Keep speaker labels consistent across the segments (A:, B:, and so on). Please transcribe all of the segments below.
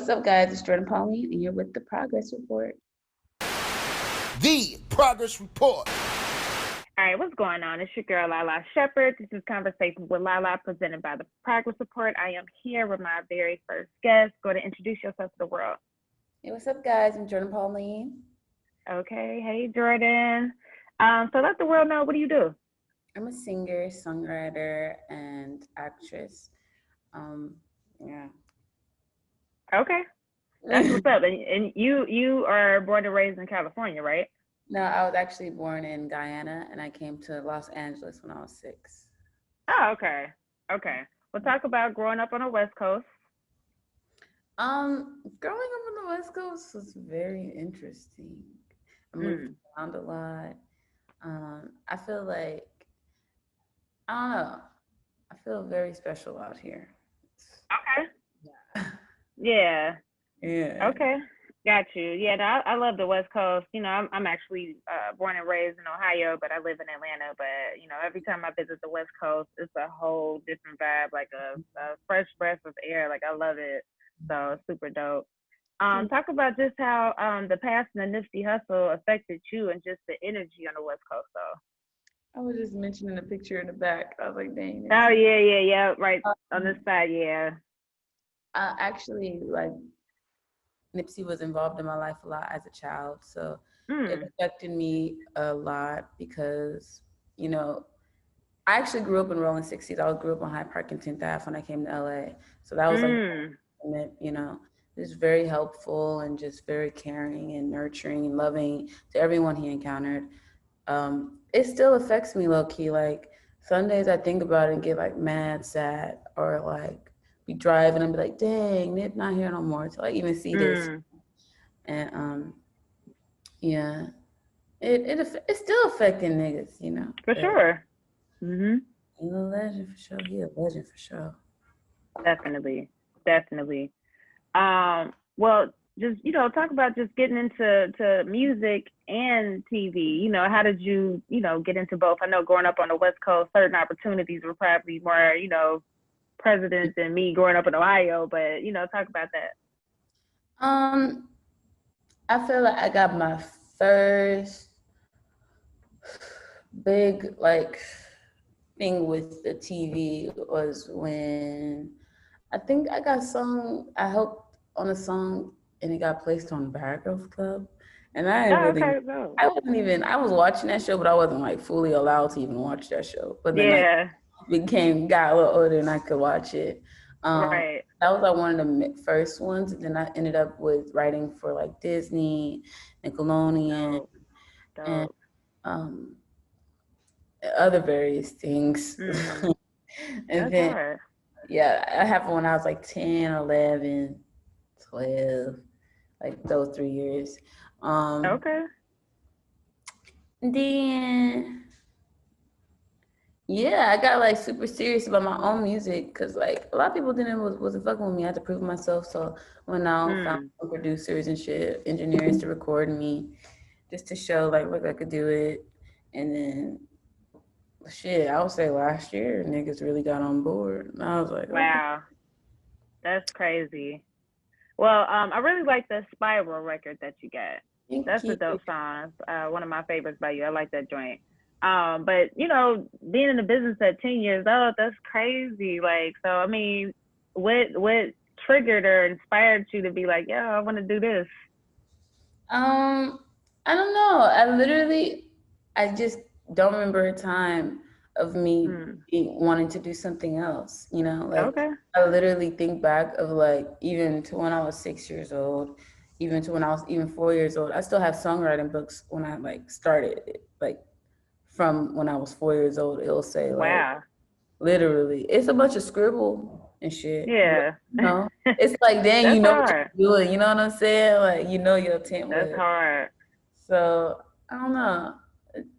A: what's up, guys? It's Jourdin Pauline, and you're with the Progress Report.
B: The Progress Report.
C: All right, what's going on? It's your girl, Lalaa Shepherd. This is Conversations with Lalaa, presented by the Progress Report. I am here with my very first guest. Go to introduce yourself to the world.
A: Hey, what's up, guys? I'm Jourdin Pauline.
C: Okay, hey, Jourdin. So let the world know, what do you do?
A: I'm a singer, songwriter, and actress. Yeah.
C: Okay, that's what's up. And you are born and raised in California, right?
A: No, I was actually born in Guyana, and I came to Los Angeles when I was 6.
C: Oh, okay. Okay. We'll talk about growing up on the West Coast.
A: Growing up on the West Coast was very interesting. I moved around a lot. I feel like, I don't know, I feel very special out here.
C: Okay.
A: Yeah.
C: Yeah. Okay. Got you. Yeah, no, I love the West Coast. You know, I'm actually born and raised in Ohio, but I live in Atlanta. But, you know, every time I visit the West Coast, it's a whole different vibe, like a fresh breath of air. Like, I love it. So it's super dope. Talk about just how the passing of Nipsey Hussle affected you and just the energy on the West Coast, though.
A: I was just mentioning the picture in the back. I was like, dang.
C: Oh, yeah. Right on this side, yeah.
A: Actually, like, Nipsey was involved in my life a lot as a child, so it affected me a lot because, you know, I actually grew up in Rolling 60s. I grew up on Hyde Park and 10th Ave when I came to LA. So that was like, you know, it was very helpful and just very caring and nurturing and loving to everyone he encountered. It still affects me low key. Like, some days I think about it and get like mad, sad, or like be driving and be like, dang, Nip not here no more till I even see this. And yeah, it's still affecting niggas, you know.
C: For sure.
A: He's a legend for sure. He a legend for sure.
C: Definitely. Well, just, you know, talk about just getting into music and TV. You know, how did you, you know, get into both? I know growing up on the West Coast, certain opportunities were probably more, you know, president than me growing up in Ohio, but, you know, talk about that.
A: I feel like I got my first big like thing with the TV was when I think I helped on a song and it got placed on Bad Girls Club. And I was watching that show, but I wasn't like fully allowed to even watch that show. But then got a little older and I could watch it.
C: Right.
A: That was like one of the first ones. And then I ended up with writing for like Disney, Nickelodeon, and other various things. And then, yeah, I have when I was like 10, 11, 12, like those 3 years. And then, yeah, I got like super serious about my own music because like a lot of people wasn't fucking with me. I had to prove myself. So went out, found some producers and shit, engineers to record me, just to show like look I could do it. And then shit, I would say last year niggas really got on board. And I was like,
C: wow, that's crazy. Well, I really like the Spiral record that you got. That's a dope song. One of my favorites by you. I like that joint. But you know, being in the business at 10 years old, that's crazy. Like, so I mean, what triggered or inspired you to be like, yeah, I want to do this?
A: I don't know. I just don't remember a time of me wanting to do something else, you know? Like, I literally think back of like, even to when I was 6 years old, even to when I was even 4 years old, I still have songwriting books when I like started, like from when I was 4 years old, it'll say like, literally, it's a bunch of scribble and shit.
C: Yeah.
A: You know? It's like, dang, you know what you're doing, you know what I'm saying? Like, you know your template.
C: That's hard.
A: So, I don't know.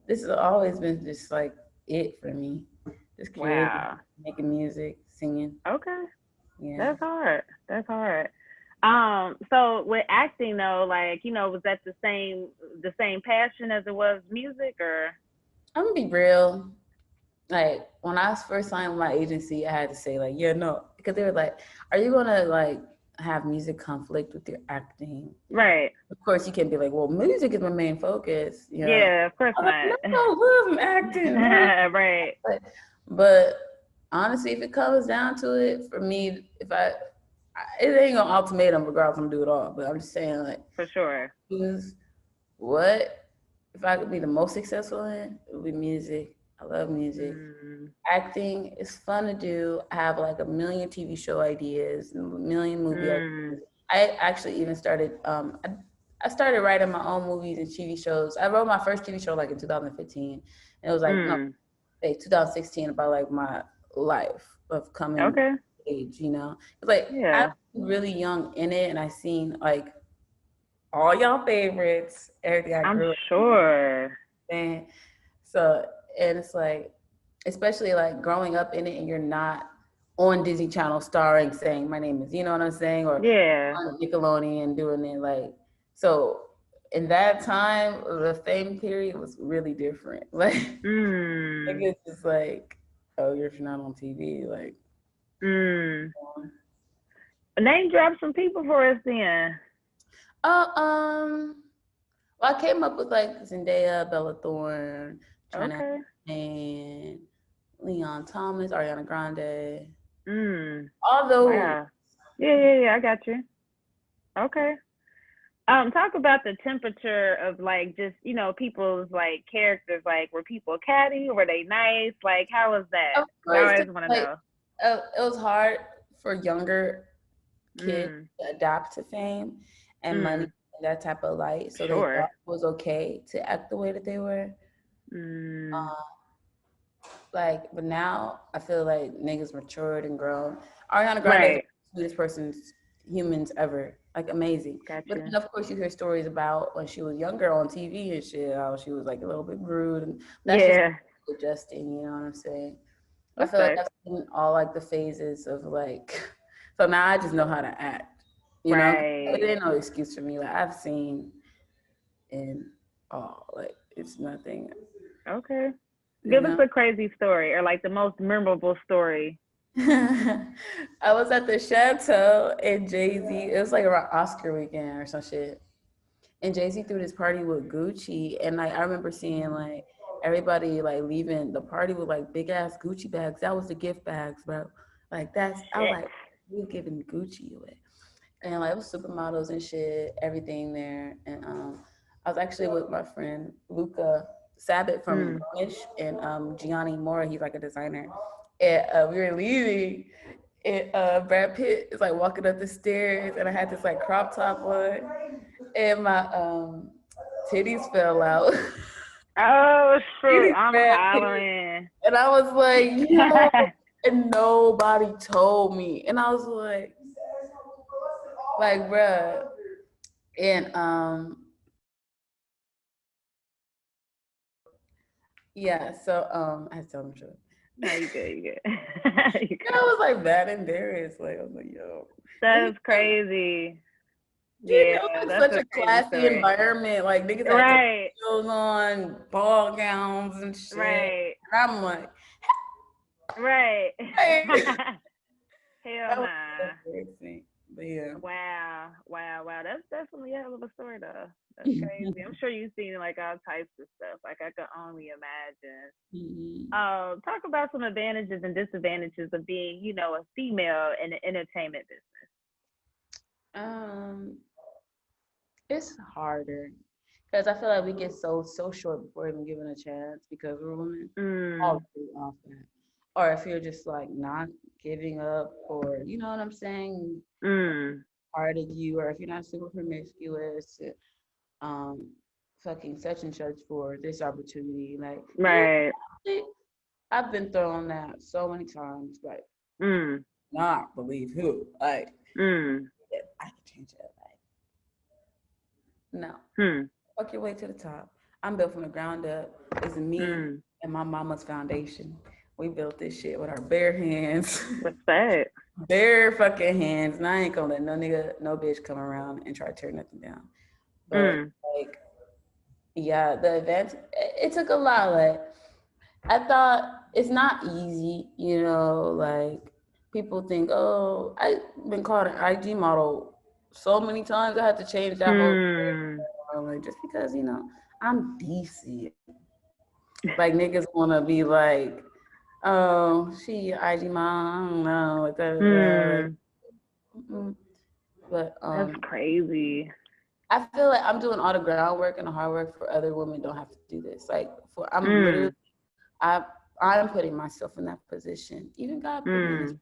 A: This has always been just like it for me. Just creating, making music, singing.
C: Okay.
A: Yeah.
C: That's hard. So with acting though, like, you know, was that the same passion as it was music, or?
A: I'm gonna be real. Like, when I first signed with my agency, I had to say like, yeah, no, because they were like, are you gonna like have music conflict with your acting.
C: Right.
A: Of course, you can't be like, well, music is my main focus. You know?
C: Yeah, of course
A: I'm like,
C: not.
A: no, I'm acting.
C: Right.
A: But honestly, if it comes down to it, for me, it ain't gonna ultimatum regardless. I'm gonna do it all. But I'm just saying, like,
C: For sure.
A: choose what if I could be the most successful in, it would be music. I love music. Acting is fun to do. I have like a million TV show ideas, a million movie ideas. I actually even started. I started writing my own movies and TV shows. I wrote my first TV show like in 2015, and it was like 2016 about like my life of coming of age. You know, it's like I was really young in it, and I seen like all y'all favorites, everything I grew up.
C: I'm sure.
A: And so, and it's like, especially like growing up in it and you're not on Disney Channel starring saying my name is, you know what I'm saying? Or on Nickelodeon doing it like, so in that time, the fame period was really different. Like, it's just like, oh, you're not on TV. Like,
C: name drop some people for us then.
A: Well, I came up with like Zendaya, Bella Thorne, China, and Leon Thomas, Ariana Grande. All those.
C: Wow. Yeah, I got you. Okay. Talk about the temperature of like just, you know, people's like characters. Like, were people catty? Were they nice? Like, how was that? I always want to know.
A: It was hard for younger kids to adapt to fame and money and that type of light. So they thought it was okay to act the way that they were. Like, but now I feel like niggas matured and grown. Ariana Grande is the sweetest humans ever. Like, amazing. But then, of course, you hear stories about when she was younger on TV and shit, how she was like a little bit rude. And that's just adjusting, you know what I'm saying? I feel like I've seen all like the phases of like, so now I just know how to act. You know, it ain't no excuse for me. Like, I've seen in all, like, it's nothing.
C: Okay. Give us a crazy story or like the most memorable story.
A: I was at the Chateau and Jay-Z, it was like around Oscar weekend or some shit. And Jay-Z threw this party with Gucci. And like I remember seeing like everybody like leaving the party with like big ass Gucci bags. That was the gift bags, bro. Like I was like, we were giving Gucci away. And like it was supermodels and shit, everything there. And I was actually with my friend Luca Sabbath from Greenwich and Gianni Mora, he's like a designer. And we were leaving, and Brad Pitt is like walking up the stairs, and I had this like crop top on, and my titties fell out.
C: Oh, shoot, I'm hollering.
A: And I was like, yo, and nobody told me. And I was like, bruh. And yeah, so I had to tell him the truth.
C: No, you good.
A: I was like that embarrassed. Like I was like, yo.
C: That's crazy.
A: You know, it's such a classy environment. Like niggas had clothes on, ball gowns and shit.
C: Right.
A: And I'm like,
C: right.
A: Hey.
C: Hell nah.
A: But yeah.
C: Wow. That's definitely a hell of a story though. That's crazy. I'm sure you've seen like all types of stuff. Like I could only imagine. Talk about some advantages and disadvantages of being, you know, a female in the entertainment business.
A: It's harder because I feel like we get so short before even given a chance because we're women. All too often. Or if you're just like not giving up, or you know what I'm saying, part of you, or if you're not super promiscuous, fucking such and such for this opportunity, like I've been thrown that so many times, like not believe who, like I can change it, like no, fuck your way to the top. I'm built from the ground up. It's me and my mama's foundation. We built this shit with our bare hands.
C: What's that?
A: Bare fucking hands. And I ain't gonna let no nigga, no bitch come around and try to tear nothing down. But like, yeah, the event, it took a lot. Like, I thought it's not easy, you know, like people think, oh, I've been called an IG model so many times. I had to change that whole thing. Like, just because, you know, I'm decent. Like niggas wanna be like, oh, she IG mom, I don't know, like that. Like, but
C: That's crazy.
A: I feel like I'm doing all the groundwork and the hard work for other women don't have to do this. Like I'm literally I'm putting myself in that position. Even God put me in this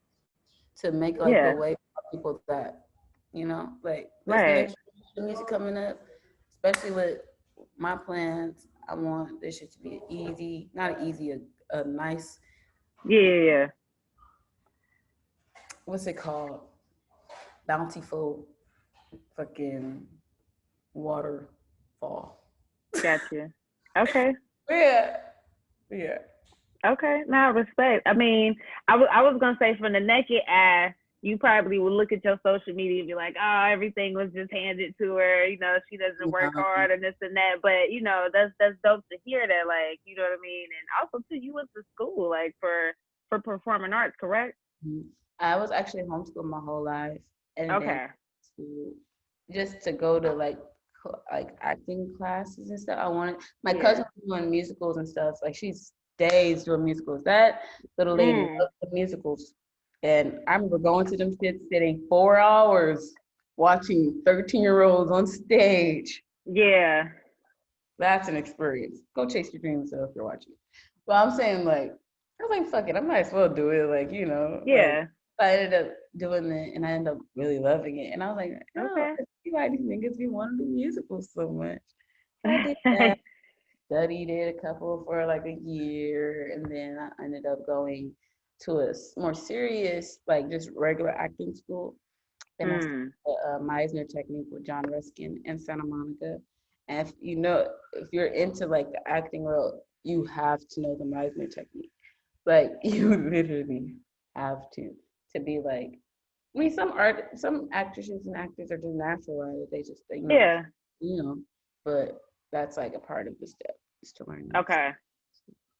A: to make like a way for people that, you know, like this next music coming up, especially with my plans. I want this shit to be easy, not easy, a nice.
C: Yeah.
A: What's it called? Bountiful, fucking waterfall.
C: Gotcha. Okay.
A: Yeah.
C: Okay. Now respect. I mean, I was gonna say from the naked eye, you probably would look at your social media and be like, oh, everything was just handed to her. You know, she doesn't work hard and this and that. But you know, that's dope to hear that. Like, you know what I mean? And also too, you went to school like for performing arts, correct?
A: I was actually homeschooled my whole life, and then
C: Okay.
A: just to go to like acting classes and stuff. I wanted my cousin was doing musicals and stuff. Like she stays doing musicals. That little lady loves the musicals, and I remember going to them shits, sitting 4 hours watching 13-year-olds on stage.
C: Yeah.
A: That's an experience. Go chase your dreams though if you're watching. But I'm saying like I was like, fuck it, I might as well do it. Like, you know,
C: yeah.
A: Like, I ended up doing it and I ended up really loving it. And I was like, oh, I see why these niggas be wanting to do musicals so much. So I did that, studied it a couple for like a year, and then I ended up going to a more serious, like just regular acting school. Then I studied the Meisner technique with John Ruskin in Santa Monica. And if you know, if you're into like the acting world, you have to know the Meisner technique. Like you literally have to be like. I mean, some actresses and actors are just natural at it. They just, you know. But that's like a part of the step is to learn.
C: Okay.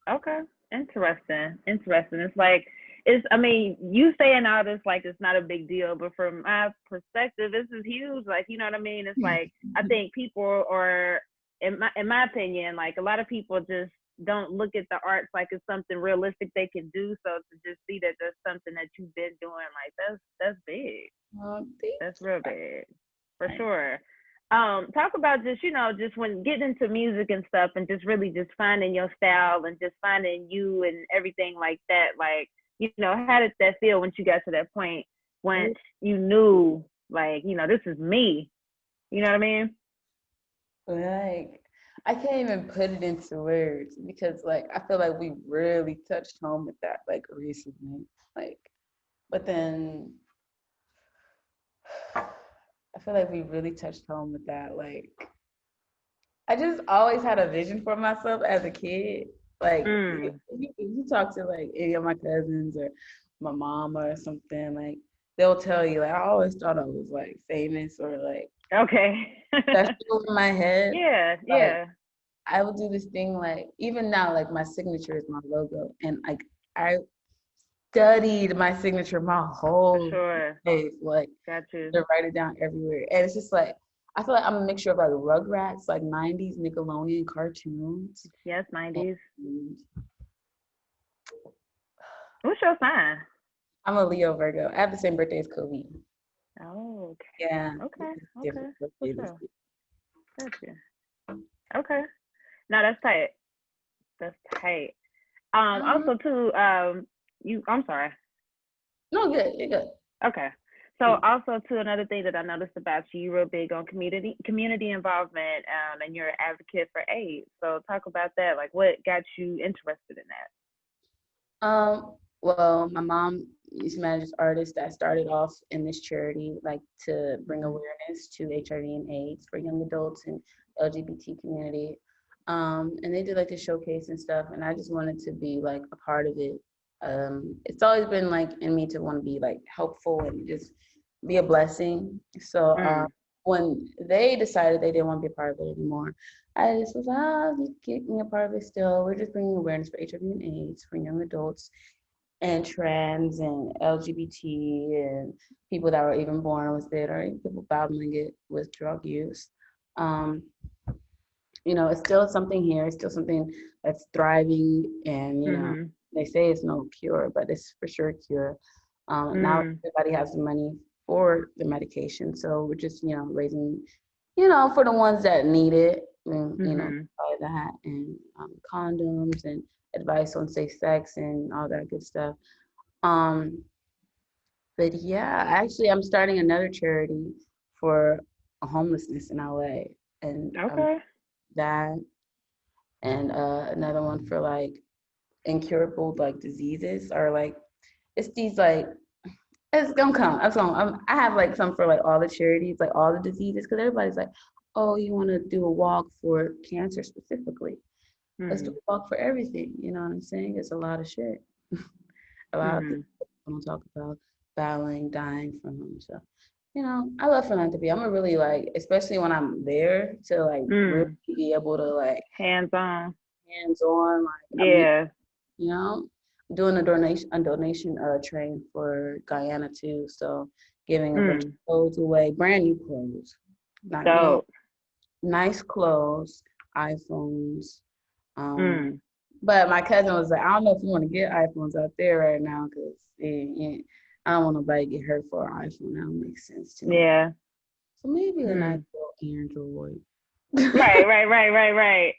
C: Okay. Interesting. It's like I mean, you saying all this like it's not a big deal, but from my perspective, this is huge. Like, you know what I mean? It's like I think people are in my opinion, like a lot of people just don't look at the arts like it's something realistic they can do. So to just see that there's something that you've been doing, like that's big. That's real big. For sure. Talk about just, you know, just when getting into music and stuff and just really just finding your style and just finding you and everything like that. Like, you know, how did that feel once you got to that point when you knew, like, you know, this is me? You know what I mean?
A: Like, I can't even put it into words because, like, I feel like we really touched home with that, like, recently. Like, but then I feel like we really touched home with that. Like, I just always had a vision for myself as a kid. Like, if you talk to like any of my cousins or my mom or something, like they'll tell you, like, I always thought I was like famous or like that's still in my head.
C: Yeah.
A: I would do this thing like even now, like my signature is my logo, and like I studied my signature my whole life, like to write it down everywhere, and it's just like I feel like I'm a mixture of like Rugrats, like '90s Nickelodeon cartoons.
C: Yes, '90s. What's your sign?
A: I'm a Leo Virgo. I have the same birthday as Kobe.
C: Oh, okay.
A: Yeah.
C: Okay. Sure. Gotcha. Okay. No, that's tight. That's tight. Also too, I'm sorry.
A: No, good. You're good.
C: Okay. So also too, another thing that I noticed about you, you're real big on community involvement, and you're an advocate for AIDS. So talk about that. Like, what got you interested in that?
A: Well, my mom used to manage this artist that started off in this charity, like to bring awareness to HIV and AIDS for young adults and LGBT community. And they did like a showcase and stuff, and I just wanted to be like a part of it. It's always been like in me to want to be like helpful and just be a blessing. So when they decided they didn't want to be a part of it anymore, I just was like, just get me a part of it still. We're just bringing awareness for HIV and AIDS for young adults. and trans and LGBT and people that were even born with it, or even people battling it with drug use. Um, it's still something here. It's still something that's thriving, and they say it's no cure, but it's for sure a cure. Now everybody has the money for the medication, so we're just raising, for the ones that need it, buy that, and condoms and advice on safe sex and all that good stuff. But yeah, actually, I'm starting another charity for homelessness in LA, and that, and another one for like incurable like diseases, or like it's these like it's gonna come. I have like some for like all the charities, like all the diseases, because everybody's like, oh, you want to do a walk for cancer specifically? Let's do a walk for everything. You know what I'm saying? It's a lot of shit. A lot of people don't talk about battling, dying from them. So, I love philanthropy. I'm a really like, especially when I'm there, to like really be able to like
C: hands on,
A: like doing a donation train for Guyana too. So giving a bunch of clothes away, brand new clothes, nice clothes, iPhones. But my cousin was like, I don't know if you want to get iPhones out there right now, because I don't want nobody to get hurt for an iPhone. That don't make sense to me.
C: Yeah.
A: So maybe a nice little Android.
C: Right.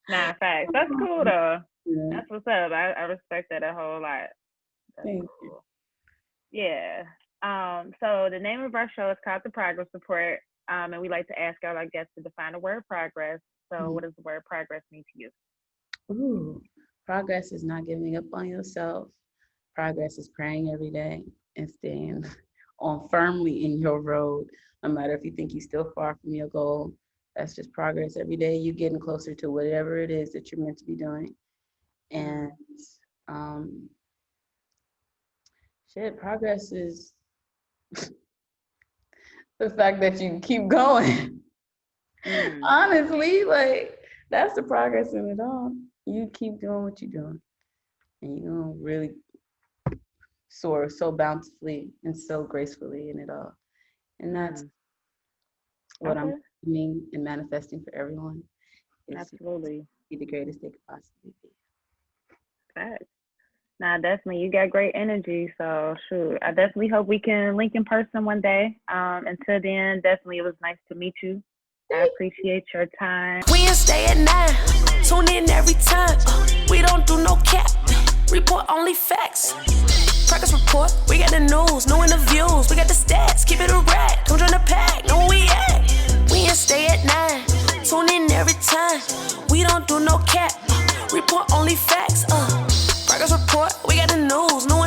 C: Nah, facts. That's cool though. Yeah. That's what's up. I respect that a whole lot. That's cool. Yeah. So the name of our show is called The Progress Report. And we like to ask all our guests to define the word progress. So what does the word progress mean to you?
A: Ooh, progress is not giving up on yourself. Progress is praying every day and staying on firmly in your road, no matter if you think you're still far from your goal. That's just progress. Every day you're getting closer to whatever it is that you're meant to be doing. And progress is the fact that you keep going. Honestly, like, that's the progress in it all. You keep doing what you're doing, and you're gonna really soar so bountifully and so gracefully in it all. And that's what I'm doing and manifesting for everyone.
C: Absolutely.
A: Be the greatest they could possibly be.
C: Facts. Nah, definitely. You got great energy. So, shoot, I definitely hope we can link in person one day. Until then, definitely, it was nice to meet you. I appreciate your time.
B: Wednesday at 9. Tune in every time. We don't do no cap. Report only facts. Progress report. We got the news, new interviews. We got the stats. Keep it a rack. Come join the pack. Know where we at. Wednesday at 9. Tune in every time. We don't do no cap. Report only facts. Progress report. We got the news, new